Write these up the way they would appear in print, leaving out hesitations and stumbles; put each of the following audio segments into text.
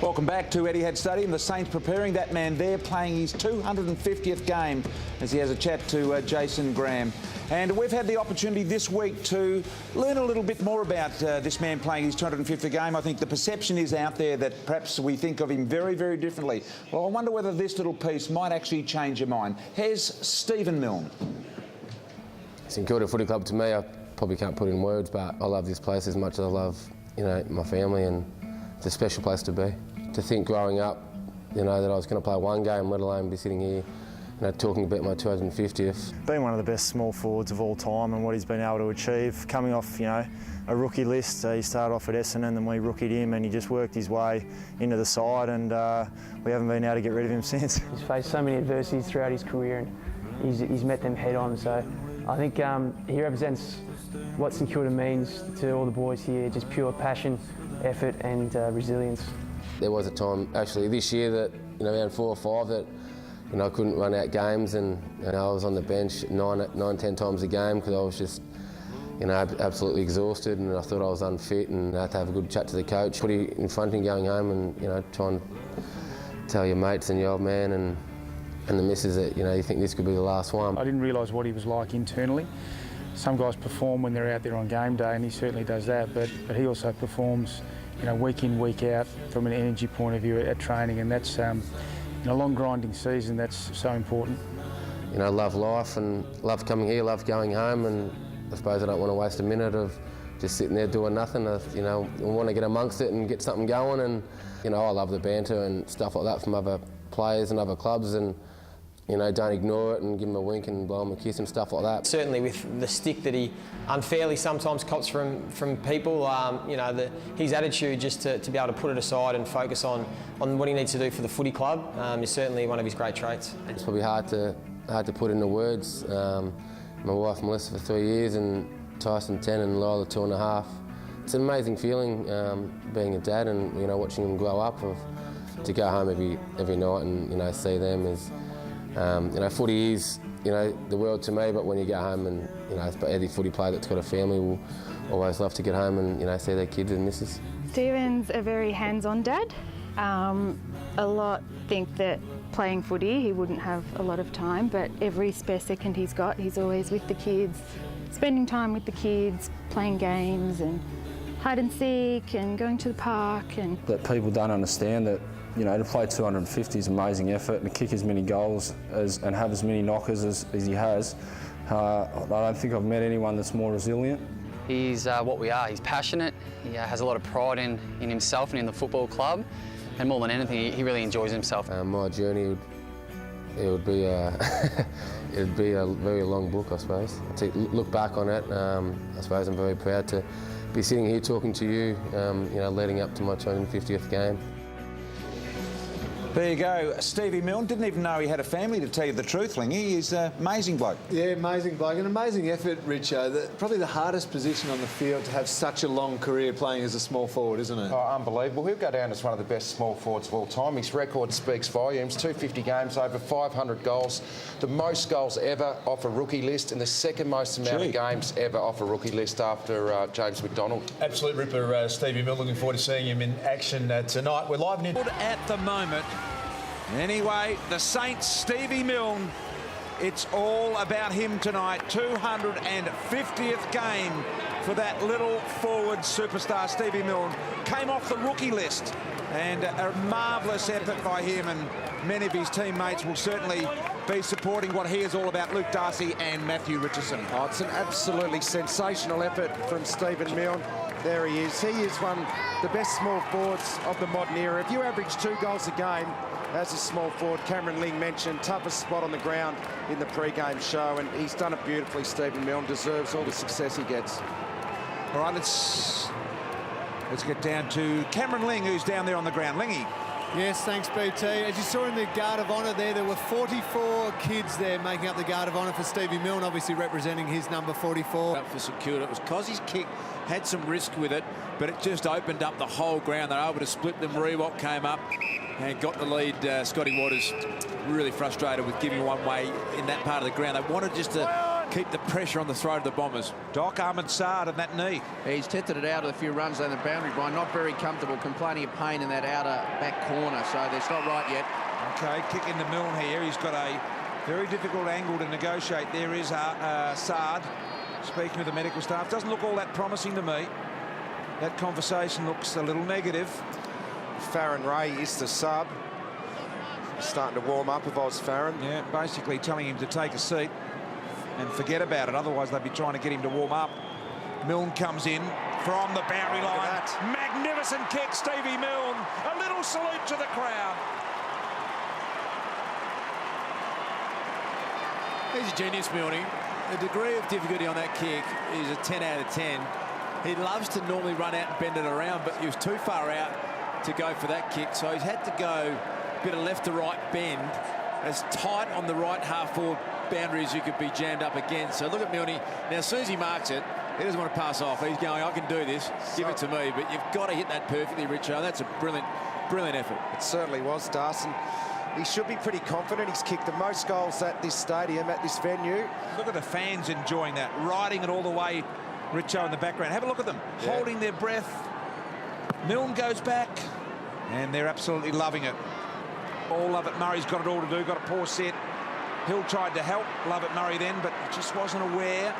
Welcome back to Etihad Stadium. The Saints preparing that man there, playing his 250th game as he has a chat to Jason Graham. And we've had the opportunity this week to learn a little bit more about this man playing his 250th game. I think the perception is out there that perhaps we think of him very, very differently. Well, I wonder whether this little piece might actually change your mind. Here's Stephen Milne. St Kilda Footy Club to me, I probably can't put it in words, but I love this place as much as I love, my family, and it's a special place to be. To think growing up, that I was going to play one game, let alone be sitting here, talking about my 250th. Being one of the best small forwards of all time and what he's been able to achieve, coming off, a rookie list. He started off at Essendon, then we rookied him, and he just worked his way into the side, and we haven't been able to get rid of him since. He's faced so many adversities throughout his career, and he's met them head on. So I think he represents what St Kilda means to all the boys here, just pure passion, effort and resilience. There was a time actually this year that, around 4 or 5 that, I couldn't run out games, and I was on the bench 9-10 times a game because I was just, absolutely exhausted, and I thought I was unfit, and I had to have a good chat to the coach. Put it in front of him going home and, try and tell your mates and your old man and the missus that, you think this could be the last one. I didn't realise what he was like internally. Some guys perform when they're out there on game day, and he certainly does that, but he also performs week in, week out from an energy point of view at training, and that's, in a long grinding season, that's so important. Love life and love coming here, love going home, and I suppose I don't want to waste a minute of just sitting there doing nothing. I want to get amongst it and get something going, and, I love the banter and stuff like that from other players and other clubs, and don't ignore it and give him a wink and blow him a kiss and stuff like that. Certainly with the stick that he unfairly sometimes cops from people, his attitude just to be able to put it aside and focus on what he needs to do for the footy club is certainly one of his great traits. It's probably hard to put into words. My wife Melissa for 3 years, and Tyson 10 and Lila 2.5. It's an amazing feeling being a dad and watching them grow up. To go home every night and see them is. Footy is, the world to me, but when you get home and, every footy player that's got a family will always love to get home and, see their kids and missus. Stephen's a very hands-on dad. A lot think that playing footy, he wouldn't have a lot of time, but every spare second he's got, he's always with the kids, spending time with the kids, playing games and hide and seek and going to the park. And that people don't understand that, to play 250 is amazing effort, and to kick as many goals and have as many knockers as he has. I don't think I've met anyone that's more resilient. He's what we are. He's passionate. He has a lot of pride in himself and in the football club, and more than anything, he really enjoys himself. My journey would be it'd be a very long book, I suppose. To look back on it, I suppose I'm very proud to be sitting here talking to you, leading up to my 250th game. There you go, Stevie Milne. Didn't even know he had a family, to tell you the truth, Lingy. He's an amazing bloke. Yeah, amazing bloke. An amazing effort, Richo. Probably the hardest position on the field to have such a long career playing as a small forward, isn't it? Oh, unbelievable. He'll go down as one of the best small forwards of all time. His record speaks volumes. 250 games, over 500 goals. The most goals ever off a rookie list, and the second most amount of games ever off a rookie list after James McDonald. Absolute ripper, Stevie Milne. Looking forward to seeing him in action tonight. We're live in at the moment. Anyway, the Saints, Stevie Milne, it's all about him tonight. 250th game for that little forward superstar, Stevie Milne. Came off the rookie list, and a marvellous effort by him, and many of his teammates will certainly be supporting what he is all about, Luke Darcy and Matthew Richardson. Oh, it's an absolutely sensational effort from Stephen Milne. There he is. He is one of the best small forwards of the modern era. If you average 2 goals a game as a small forward, Cameron Ling mentioned, toughest spot on the ground in the pre-game show, and he's done it beautifully. Stephen Milne deserves all the success he gets. All right, let's get down to Cameron Ling, who's down there on the ground. Lingy. Yes, thanks, BT. As you saw in the Guard of Honour there were 44 kids there making up the Guard of Honour for Stevie Milne, obviously representing his number 44. Up for St Kilda. It was Cozzy's kick, had some risk with it, but it just opened up the whole ground. They were able to split them. Rewalt came up and got the lead. Scotty Waters really frustrated with giving one way in that part of the ground. They wanted just to keep the pressure on the throat of the Bombers. Doc Ahmed Saad and that knee. He's tested it out with a few runs down the boundary line. Not very comfortable, complaining of pain in that outer back corner. So that's not right yet. Okay, kick into Milne here. He's got a very difficult angle to negotiate. There is Saad speaking with the medical staff. Doesn't look all that promising to me. That conversation looks a little negative. Farron Ray is the sub. Starting to warm up if I was Farron. Yeah, basically telling him to take a seat and forget about it. Otherwise, they'd be trying to get him to warm up. Milne comes in from the boundary line. Magnificent kick, Stevie Milne. A little salute to the crowd. He's a genius, Milne. The degree of difficulty on that kick is a 10 out of 10. He loves to normally run out and bend it around, but he was too far out to go for that kick, so he's had to go a bit of left to right bend, as tight on the right half-forward boundary as you could be jammed up against. So look at Milne. Now, as soon as he marks it, he doesn't want to pass off. He's going, I can do this. Give it to me. But you've got to hit that perfectly, Richo. That's a brilliant, brilliant effort. It certainly was, Darson. He should be pretty confident. He's kicked the most goals at this stadium, at this venue. Look at the fans enjoying that, riding it all the way, Richo in the background. Have a look at them, holding their breath. Milne goes back, and they're absolutely loving it. All Lovett Murray's got it all to do, got a poor set. Hill tried to help Lovett Murray then, but just wasn't aware.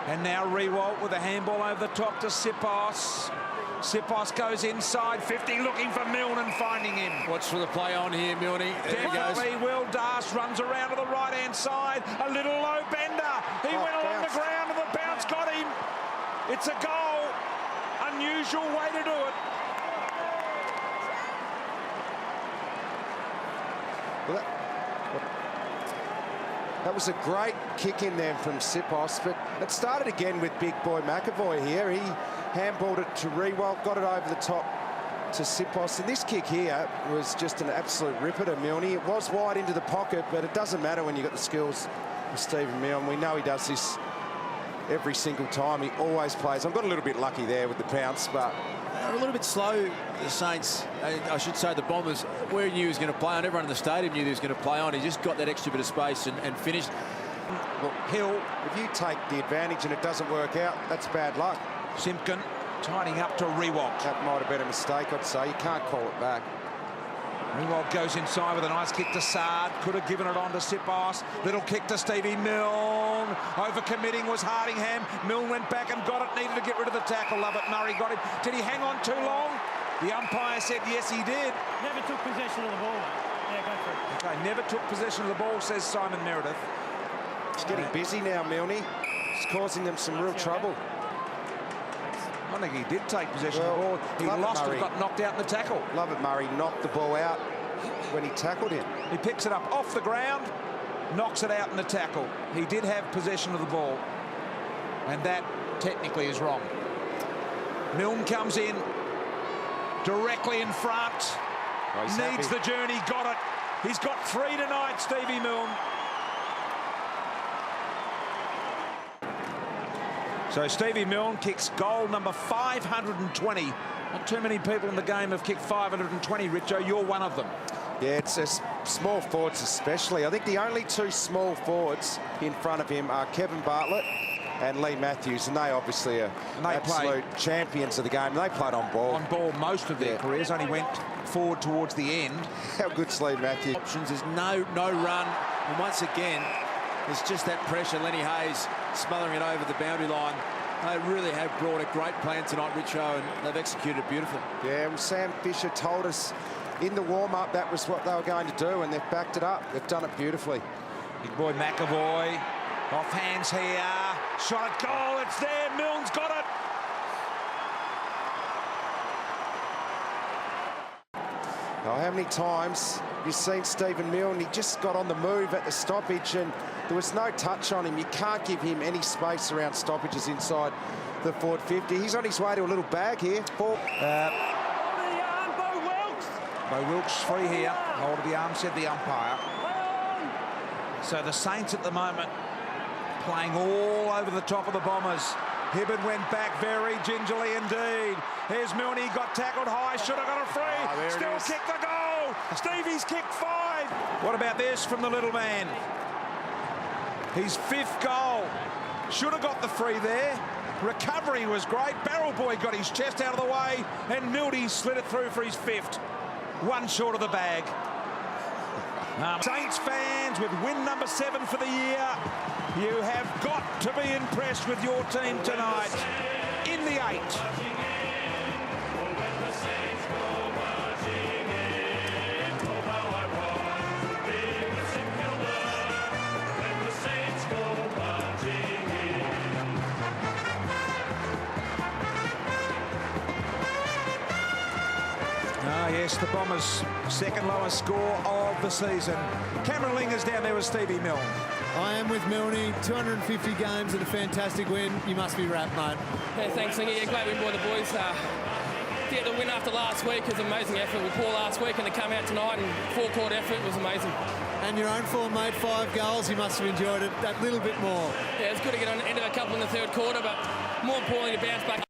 And now Rewalt with a handball over the top to Sipos. Sipos goes inside 50, looking for Milne and finding him. Watch for the play on here, Milne. Definitely Will Darst runs around to the right-hand side. A little low bender. He went along the ground and the bounce got him. It's a goal. Unusual way to do it. Well, that was a great kick in there from Sipos, but it started again with big boy McAvoy here. He handballed it to Rewalt, got it over the top to Sipos, and this kick here was just an absolute ripper to Milne. It was wide into the pocket, but it doesn't matter when you've got the skills of Stephen Milne. We know he does this every single time. He always plays. I've got a little bit lucky there with the bounce, but a little bit slow, the Saints, I should say the Bombers. We knew he was going to play on. Everyone in the stadium knew he was going to play on. He just got that extra bit of space and finished. Look, Hill, if you take the advantage and it doesn't work out, that's bad luck. Simpkin tidying up to Rewalt. That might have been a mistake, I'd say. You can't call it back. Rewalt goes inside with a nice kick to Saad. Could have given it on to Sipos. Little kick to Stevie Milne. Over-committing was Hardingham. Milne went back and got it. Needed to get rid of the tackle. Lovett Murray got him. Did he hang on too long? The umpire said yes, he did. Never took possession of the ball. Yeah, go for it. Okay, never took possession of the ball, says Simon Meredith. He's getting busy now, Milne. He's causing them some real trouble. I think he did take possession of the ball. He lost and got knocked out in the tackle. Lovett Murray knocked the ball out when he tackled him. He picks it up off the ground, knocks it out in the tackle. He did have possession of the ball, and that technically is wrong. Milne comes in directly in front. Needs the journey, got it. He's got 3 tonight, Stevie Milne. So Stevie Milne kicks goal number 520. Not too many people in the game have kicked 520, Richo. You're one of them. Yeah, it's small forwards especially. I think the only 2 small forwards in front of him are Kevin Bartlett and Lee Matthews, and they obviously are absolute champions of the game. They played on ball. On ball most of their careers, only went forward towards the end. How good's Lee Matthews? Options is no run, and once again, it's just that pressure. Lenny Hayes smothering it over the boundary line. They really have brought a great plan tonight, Richo, and they've executed it beautifully. Yeah, well, Sam Fisher told us in the warm-up that was what they were going to do, and they've backed it up. They've done it beautifully. Big boy McAvoy, off hands here, shot at goal, it's there, Milne's got it. Oh, how many times you've seen Stephen Milne? He just got on the move at the stoppage and there was no touch on him. You can't give him any space around stoppages inside the forward 50. He's on his way to a little bag here. Bo Wilkes free here. Hold of the arm, said the umpire. So the Saints at the moment playing all over the top of the Bombers. Hibberd went back very gingerly indeed. Here's Milne, got tackled high, should have got a free. Still kicked the goal. Stevie's kicked 5. What about this from the little man? His 5th goal. Should have got the free there. Recovery was great. Barrel Boy got his chest out of the way, and Milne slid it through for his 5th. One short of the bag. Saints fans, with win number 7 for the year, you have got to be impressed with your team tonight. In the 8. Yes, the Bombers' second lowest score of the season. Cameron Linger's down there with Stevie Milne. I am with Milne. 250 games and a fantastic win. You must be wrapped, mate. Yeah, thanks, Linger. Yeah, great win by the boys. To get the win after last week was an amazing effort. We were poor last week and to come out tonight and full-court effort was amazing. And your own form, mate, 5 goals. You must have enjoyed it that little bit more. Yeah, it's good to get on the end of a couple in the 3rd quarter, but more importantly to bounce back.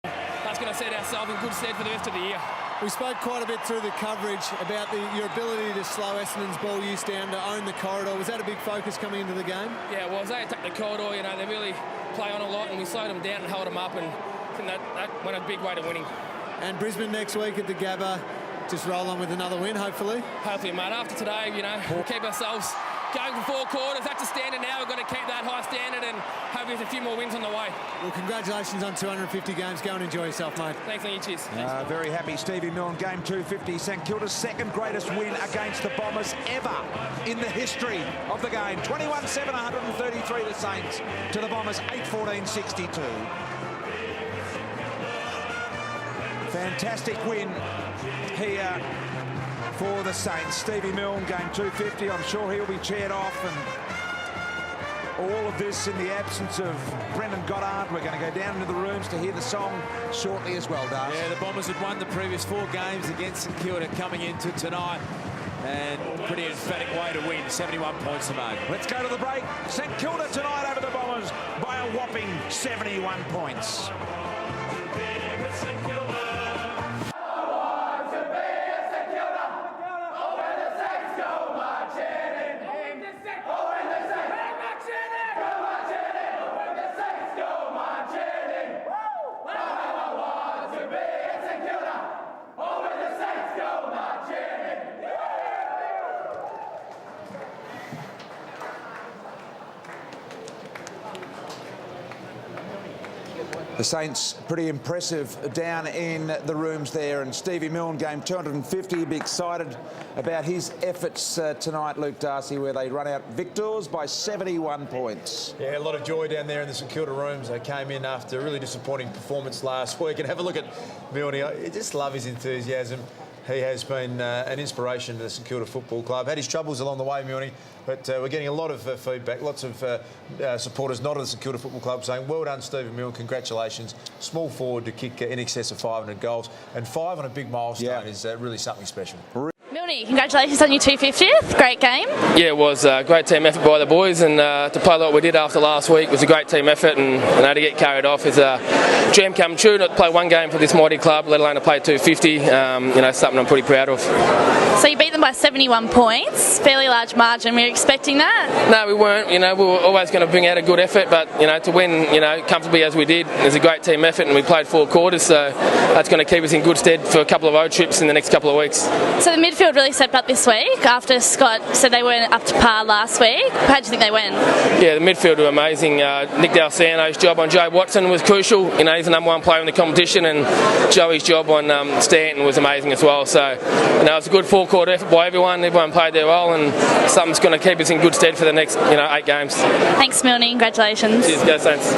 That's going to set ourselves in good stead for the rest of the year. We spoke quite a bit through the coverage about your ability to slow Essendon's ball use down, to own the corridor. Was that a big focus coming into the game? Yeah, well, as they attack the corridor, you know, they really play on a lot, and we slowed them down and held them up, and I think that went a big way to winning. And Brisbane next week at the Gabba, just roll on with another win, hopefully. Hopefully, mate. After today, you know, we'll keep ourselves going for 4 quarters. That's a standard now. We've got to keep that high standard and hope there's a few more wins on the way. Well, congratulations on 250 games. Go and enjoy yourself, mate. Thanks, Lee. Cheers. Very happy Stevie Milne, game 250. St Kilda's 2nd greatest win against the Bombers ever in the history of the game. 21-7, 133 the Saints to the Bombers, 8-14-62. Fantastic win here for the Saints. Stevie Milne, game 250. I'm sure he'll be cheered off, and all of this in the absence of Brendan Goddard. We're going to go down into the rooms to hear the song shortly as well, Darcy. Yeah, the Bombers had won the previous 4 games against St Kilda coming into tonight, and pretty emphatic way to win, 71 points to make. Let's go to the break. St Kilda tonight over the Bombers by a whopping 71 points. The Saints pretty impressive down in the rooms there, and Stevie Milne, game 250. Be excited about his efforts tonight, Luke Darcy, where they run out victors by 71 points. Yeah, a lot of joy down there in the St Kilda rooms. They came in after a really disappointing performance last week, and have a look at Milne. I just love his enthusiasm. He has been an inspiration to the St Kilda Football Club. Had his troubles along the way, Milne, but we're getting a lot of feedback. Lots of supporters not of the St Kilda Football Club saying, well done, Stephen Milne, congratulations. Small forward to kick in excess of 500 goals. And 5 on a big milestone is really something special. Milne, congratulations on your 250th. Great game. Yeah, it was a great team effort by the boys, and to play like we did after last week was a great team effort, and to get carried off is a dream come true. Not to play one game for this mighty club, let alone to play 250. Something I'm pretty proud of. So you beat them by 71 points, fairly large margin. Were you expecting that? No, we weren't. We were always going to bring out a good effort, but to win, comfortably as we did, it was a great team effort, and we played 4 quarters, so that's going to keep us in good stead for a couple of road trips in the next couple of weeks. So the midfield really stepped up this week after Scott said they weren't up to par last week. How do you think they went? Yeah, the midfield were amazing. Nick D'Alciano's job on Joe Watson was crucial. He's the number 1 player in the competition, and Joey's job on Stanton was amazing as well. So, it was a good 4-quarter effort by everyone. Everyone played their role, and something's going to keep us in good stead for the next 8 games. Thanks, Milne. Congratulations. Cheers, go Saints.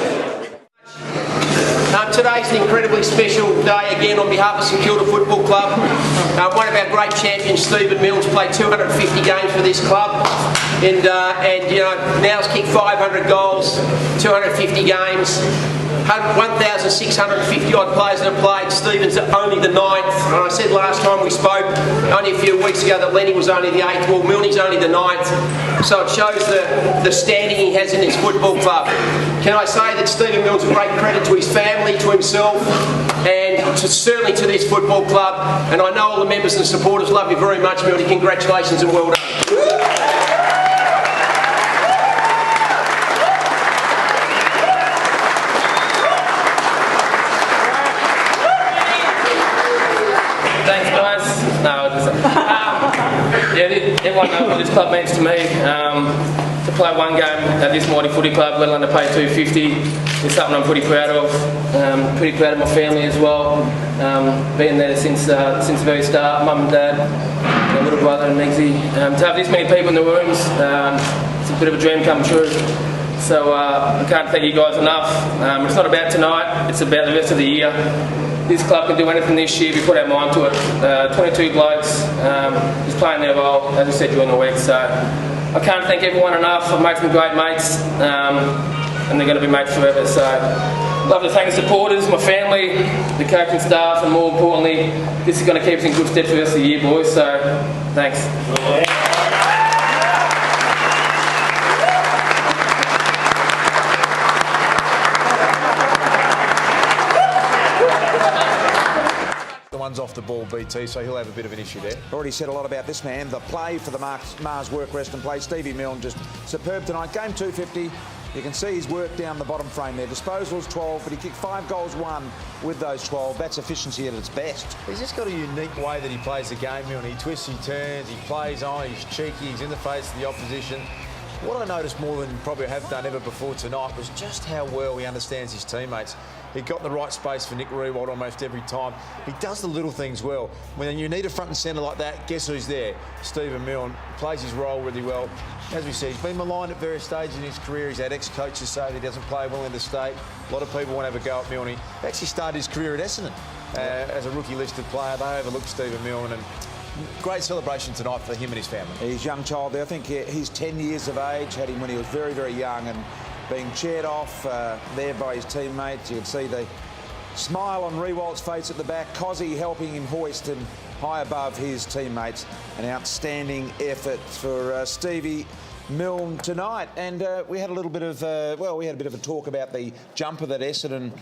Today's an incredibly special day again on behalf of St Kilda Football Club. One of our great champions, Stephen Milne's played 250 games for this club, and now he's kicked 500 goals, 250 games. 1,650 odd players that have played. Stephen's only the 9th. And I said last time we spoke, only a few weeks ago, that Lenny was only the 8th. Well, Milne's only the 9th. So it shows the standing he has in this football club. Can I say that Stephen Milne's a great credit to his family, to himself, and certainly to this football club. And I know all the members and supporters love you very much, Milne. Congratulations and well done. Thanks, guys. No, yeah, everyone knows what this club means to me. To play one game at this mighty footy club, let alone to pay $250, is something I'm pretty proud of. Pretty proud of my family as well. Been there since the very start. Mum and Dad, my little brother and Migsy. To have this many people in the rooms, it's a bit of a dream come true. So I can't thank you guys enough. It's not about tonight, it's about the rest of the year. This club can do anything this year if we put our mind to it. 22 blokes just playing their role, as I said, during the week. So I can't thank everyone enough. I've made some great mates, and they're going to be mates forever. So I'd love to thank the supporters, my family, the coaching staff, and more importantly, this is going to keep us in good stead for the rest of the year, boys. So thanks. Off the ball, BT, so he'll have a bit of an issue there. Already said a lot about this man. The play for the Mars work, rest and play. Stevie Milne just superb tonight. Game 250. You can see his work down the bottom frame there. Disposals 12, but he kicked 5 goals, 1 with those 12. That's efficiency at its best. He's just got a unique way that he plays the game, Milne. He twists, he turns, he plays on, he's cheeky, he's in the face of the opposition. What I noticed more than probably I have done ever before tonight was just how well he understands his teammates. He got in the right space for Nick Riewoldt almost every time. He does the little things well. When you need a front and centre like that, guess who's there? Stephen Milne plays his role really well. As we said, he's been maligned at various stages in his career. He's had ex-coaches say that he doesn't play well in the state. A lot of people want to have a go at Milne. He actually started his career at Essendon as a rookie listed player. They overlooked Stephen Milne, and great celebration tonight for him and his family. His young child there, I think he's 10 years of age, had him when he was very, very young, and being cheered off there by his teammates. You can see the smile on Riewoldt's face at the back. Cozzy helping him hoist and high above his teammates. An outstanding effort for Stevie Milne tonight. And we had a little bit of, we had a bit of a talk about the jumper that Essendon